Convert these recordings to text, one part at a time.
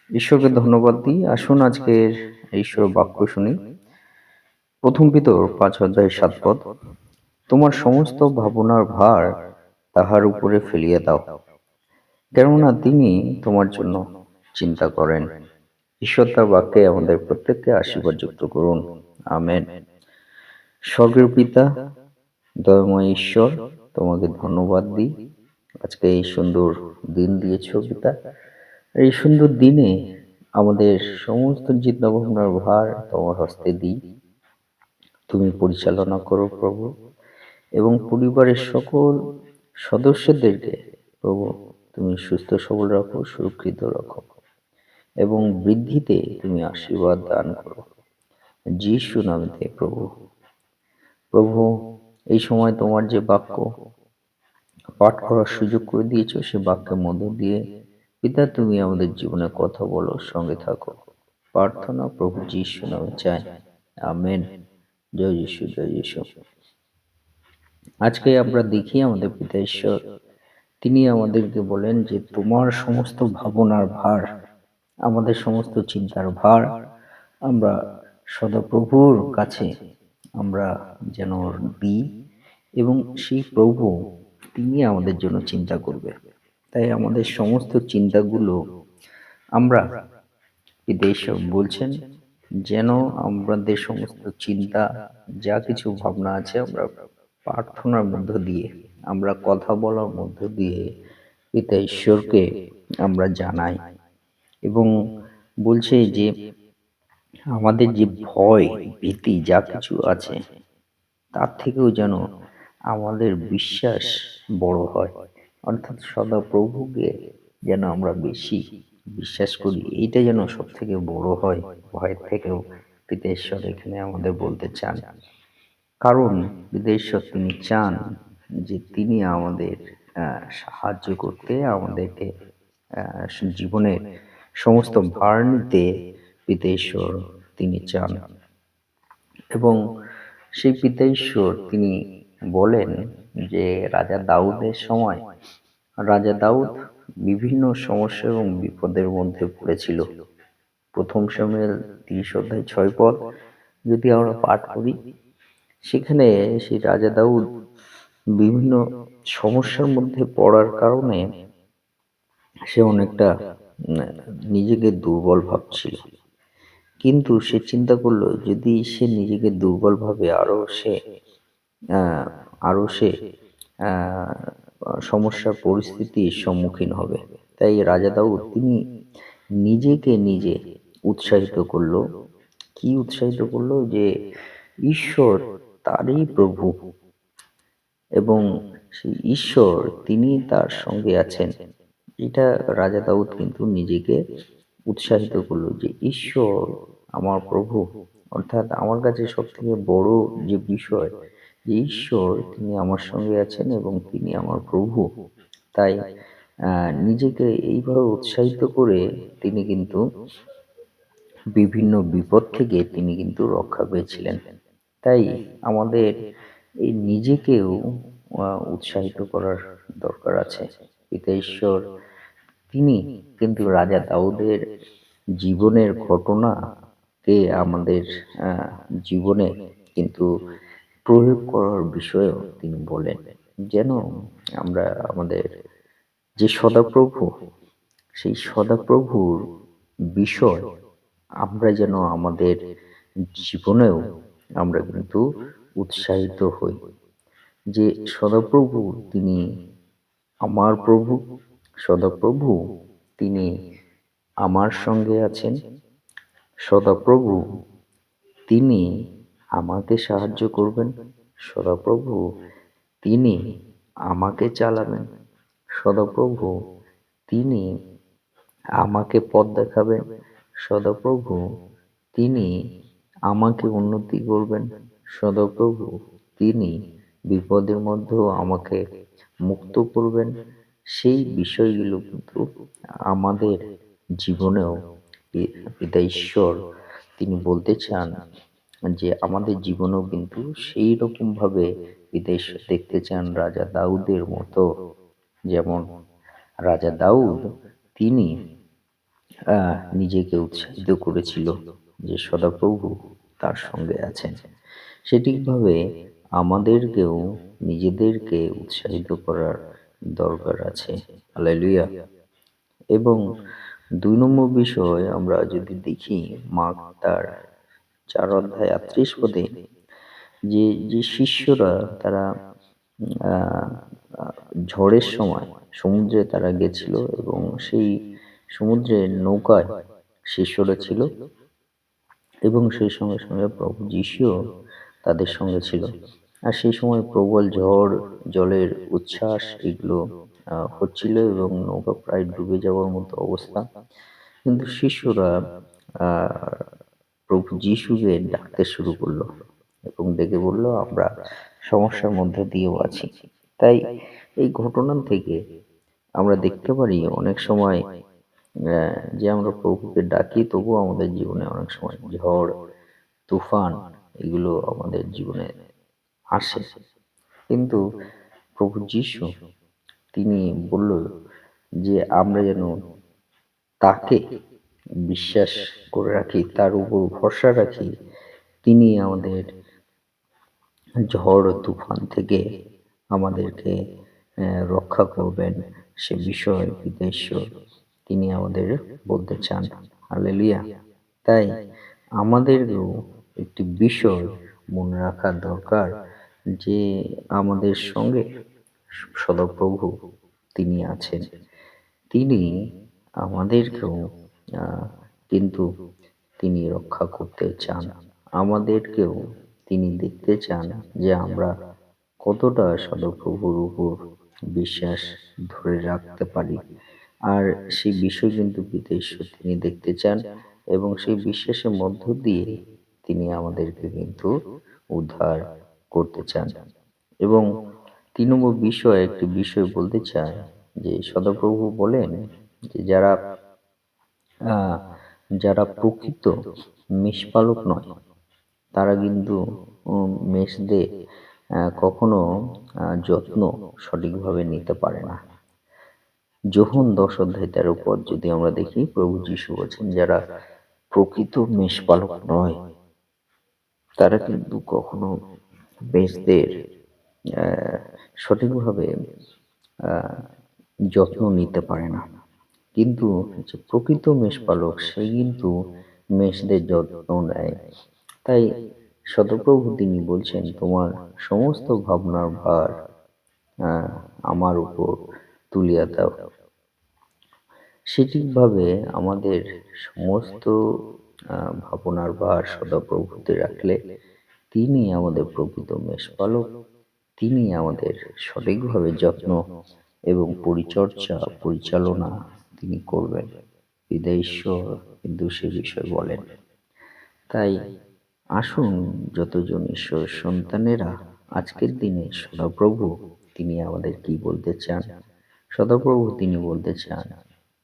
ঈশ্বরকে ধন্যবাদ দিই। আসুন আজকের ঈশ্বর বাক্য শুনি। প্রথম পিতর ৫ অধ্যায় ৭ পদ। তোমার সমস্ত ভাবনার ভার তাহার উপরে ফেলিয়া দাও, কেননা তিনি তোমার জন্য চিন্তা করেন। ঈশ্বর তার বাক্যে আমাদের প্রত্যেককে আশীর্বাদ যুক্ত করুন। আমেন। স্বর্গের পিতা, দয়াময় ঈশ্বর, তোমাকে ধন্যবাদ দিই। আজকে এই সুন্দর দিন দিয়েছো পিতা। এই সুন্দর দিনে আমাদের সমস্ত চিন্তা ভাবনার ভার তোমার হস্তে দিই। তুমি পরিচালনা করো প্রভু, এবং পরিবারের সকল সদস্যদেরকে প্রভু তুমি সুস্থ সবল রাখো, সুরক্ষিত রাখো, এবং বৃদ্ধিতে তুমি আশীর্বাদ দান করো যিশু নামেতে প্রভু। প্রভু, এই সময় তোমার যে বাক্য পাঠ করার সুযোগ করে দিয়েছো, সে বাক্যের মধ্য দিয়ে পিতা তুমি আমাদের জীবনে কথা বলো, সঙ্গে থাকো। প্রার্থনা প্রভু যিশু নামে চাই। আমেন। জয় যিশু, জয় যিশু। আজকে আমরা দেখি আমাদের পিতা ঈশ্বর, তিনি আমাদেরকে বলেন যে তোমার সমস্ত ভাবনার ভার, আমাদের সমস্ত চিন্তার ভার আমরা সদাপ্রভুর কাছে আমরা যেন দিই, এবং সেই প্রভু তিনি আমাদের জন্য চিন্তা করবে। তাই আমাদের সমস্ত চিন্তাগুলো আমরা, পিতা ঈশ্বর বলছেন যেন আমাদের সমস্ত চিন্তা, যা কিছু ভাবনা আছে, আমরা প্রার্থনার মধ্য দিয়ে, আমরা কথা বলার মধ্য দিয়ে পিতা ঈশ্বরকে আমরা জানাই। এবং বলছে যে আমাদের যে ভয় ভীতি যা কিছু আছে, তার থেকেও যেন আমাদের বিশ্বাস বড় হয়, অর্থাৎ সদা প্রভুকে যেন আমরা বেশি বিশ্বাস করি, এইটা যেন সব থেকে বড় হয় ভয়ের থেকেও। পিতা ঈশ্বর এখানে আমাদের বলতে চান, কারণ পিতা ঈশ্বর তিনি চান যে তিনি আমাদের সাহায্য করতে, আমাদেরকে জীবনের সমস্ত ভার নিতে পিতা ঈশ্বর তিনি চান। এবং সেই পিতা ঈশ্বর তিনি বলেন যে রাজা দাউদের সময় রাজা দাউদ বিভিন্ন সমস্যা এবং বিপদের মধ্যে পড়েছিল। প্রথম শমূয়েল ৩০ অধ্যায় ৬ পদ যদি আমরা পাঠ করি, সেখানে সেই রাজা দাউদ বিভিন্ন সমস্যার মধ্যে পড়ার কারণে সে অনেকটা নিজেকে দুর্বল ভাবছিল। কিন্তু সে চিন্তা করলো, যদি সে নিজেকে দুর্বল ভাবে আরো সে সমস্যার পরিস্থিতির সম্মুখীন হবে। তাই রাজা দাউদ তিনি নিজেকে নিজে উৎসাহিত করলো। কি উৎসাহিত করলো? যে ঈশ্বর তারই প্রভু, এবং সেই ঈশ্বর তিনি তার সঙ্গে আছেন। এটা রাজা দাউদ কিন্তু নিজেকে উৎসাহিত করলো যে ঈশ্বর আমার প্রভু, অর্থাৎ আমার কাছে সব থেকে বড় যে বিষয়, যে ঈশ্বর তিনি আমার সঙ্গে আছেন এবং তিনি আমার প্রভু। তাই নিজেকে এইভাবে উৎসাহিত করে তিনি কিন্তু বিভিন্ন বিপদ থেকে তিনি কিন্তু রক্ষা পেয়েছিলেন। তাই আমাদের এই নিজেকেও উৎসাহিত করার দরকার আছে। পিতা ঈশ্বর তিনি কিন্তু রাজা দাউদের জীবনের ঘটনাকে আমাদের জীবনে কিন্তু প্রয়োগ করার বিষয়েও তিনি বলেন, যেন আমরা আমাদের যে সদাপ্রভু, সেই সদাপ্রভুর বিষয় আমরা যেন আমাদের জীবনেও আমরা কিন্তু উৎসাহিত হই। যে সদাপ্রভু তিনি আমার প্রভু, সদাপ্রভু তিনি আমার সঙ্গে আছেন, সদাপ্রভু তিনি আমাকে সাহায্য করবেন, সদাপ্রভু তিনি আমাকে চালাবেন, সদাপ্রভু তিনি আমাকে পথ দেখাবেন, সদাপ্রভু তিনি আমাকে উন্নতি করবেন, সদাপ্রভু তিনি বিপদের মধ্যেও আমাকে মুক্ত করবেন। সেই বিষয়গুলো কিন্তু আমাদের জীবনেও পিতা ঈশ্বর তিনি বলতে চান যে আমাদের জীবনেও কিন্তু সেই রকম ভাবে পিতা ঈশ্বর দেখতে চান রাজা দাউদের মতো। যেমন রাজা দাউদ তিনি নিজেকে উৎসাহিত করেছিল যে সদাপ্রভু তার সঙ্গে আছেন। সে ঠিকভাবে আমাদেরকেও নিজেদেরকে উৎসাহিত করার দরকার আছে। হালেলুয়া। এবং ২ নম্বর বিষয় আমরা যদি দেখি মার্ক তার ৪ অধ্যায় ৩৮ পদে যে শিষ্যরা তারা আ আ ঝড়ের সময় সমুদ্রে তারা গেছিল এবং সেই সমুদ্রের নৌকায় শিষ্যরা ছিল এবং সেই সঙ্গে প্রভু যিশুও তাদের সঙ্গে ছিল। আর সেই সময় প্রবল ঝড়, জলের উচ্ছ্বাস এগুলো হচ্ছিল এবং নৌকা প্রায় ডুবে যাওয়ার মতো অবস্থা। কিন্তু শিষ্যরা আ প্রভু যিশুকে ডাকতে শুরু করলো এবং ডেকে বলল, "আমরা সমস্যার মধ্য দিয়েও আছি।" তাই এই ঘটনা থেকে আমরা দেখতে পারি অনেক সময় যে আমরা প্রভুকে ডাকি তবুও আমাদের জীবনে অনেক সময় ঝড়, তুফান এগুলো আমাদের জীবনে আসে। কিন্তু প্রভু যিশু তিনি বলল যে আমরা যেন তাকে বিশ্বাস করে রাখি, তার উপর ভরসা রাখি। তিনি আমাদের ঝড় ও তুফান থেকে আমাদেরকে রক্ষা করবেন। সে বিষয়ে পিতা ঈশ্বর তিনি আমাদের বলতে চান। হালেলুয়া! তাই আমাদেরও একটি বিষয় মনে রাখা দরকার যে আমাদের সঙ্গে সদাপ্রভু তিনি আছেন। তিনি আমাদেরকেও আ কিন্তু তিনি রক্ষা করতে চান। আমাদেরকেও তিনি দেখতে চান যে আমরা কতটা সদাপ্রভুর উপর বিশ্বাস ধরে রাখতে পারি। আর সেই বিষয় কিন্তু পিতা ঈশ্বর তিনি দেখতে চান এবং সেই বিশ্বাসের মধ্য দিয়ে তিনি আমাদেরকে কিন্তু উদ্ধার করতে চান। এবং ৩ নম্বর বিষয় একটি বিষয় বলতে চাই যে সদাপ্রভু বলেন যে আ যারা প্রকৃত মেষপালক নয় তারা কিন্তু মেষদের কখনো যত্ন সঠিকভাবে নিতে পারে না। যোহন ১০ অধ্যায় ১৩ পদ যদি আমরা দেখি প্রভু যিশু বলছেন যারা প্রকৃত মেষপালক নয় তারা কিন্তু কখনো মেষদের সঠিকভাবে আ যত্ন নিতে পারে না। কিন্তু যে প্রকৃত মেষপালক সে কিন্তু মেষদের যত্ন নেয়। তাই সদাপ্রভু তিনি বলছেন তোমার সমস্ত ভাবনার ভার আ আমার উপর তুলিয়া দাও। সঠিকভাবে আমাদের সমস্ত ভাবনার ভার সদাপ্রভুতে রাখলে তিনি আমাদের প্রকৃত মেষপালক। তিনি আমাদের সঠিকভাবে যত্ন এবং পরিচালনা তিনি করবেন। পিতা ঈশ্বর কিন্তু সে বিষয় বলেন। তাই আসুন যতজন ঈশ্বরের সন্তানেরা আজকের দিনে সদাপ্রভু তিনি আমাদের কি বলতে চান? সদাপ্রভু তিনি বলতে চান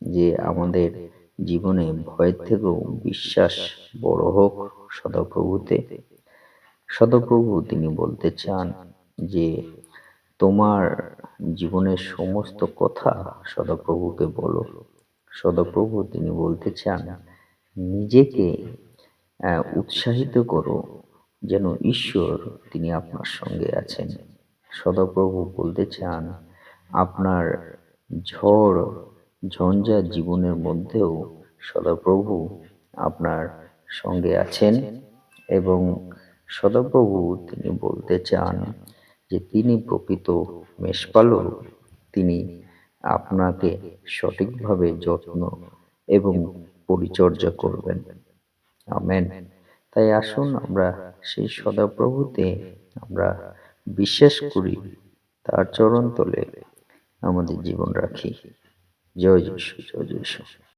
যে আমাদের জীবনে ভয়ের থেকেও বিশ্বাস বড় হোক সদাপ্রভুতে। সদাপ্রভু তিনি বলতে চান যে তোমার জীবনের সমস্ত কথা সদাপ্রভুকে বলো। সদাপ্রভু তিনি বলতে চান নিজেকে উৎসাহিত করো যেন ঈশ্বর তিনি আপনার সঙ্গে আছেন। সদাপ্রভু বলতে চান আপনার ঝড় ঝঞ্ঝা জীবনের মধ্যেও সদাপ্রভু আপনার সঙ্গে আছেন এবং সদাপ্রভু তিনি বলতে চান যে তিনি প্রকৃত মেষপালক, তিনি আপনাকে সঠিকভাবে যত্ন এবং পরিচর্যা করবেন। আমেন। তাই আসুন আমরা সেই সদাপ্রভুতে আমরা বিশ্বাস করি, তার চরণতলে আমাদের জীবন রাখি। জয় যিশু, জয় যিশু।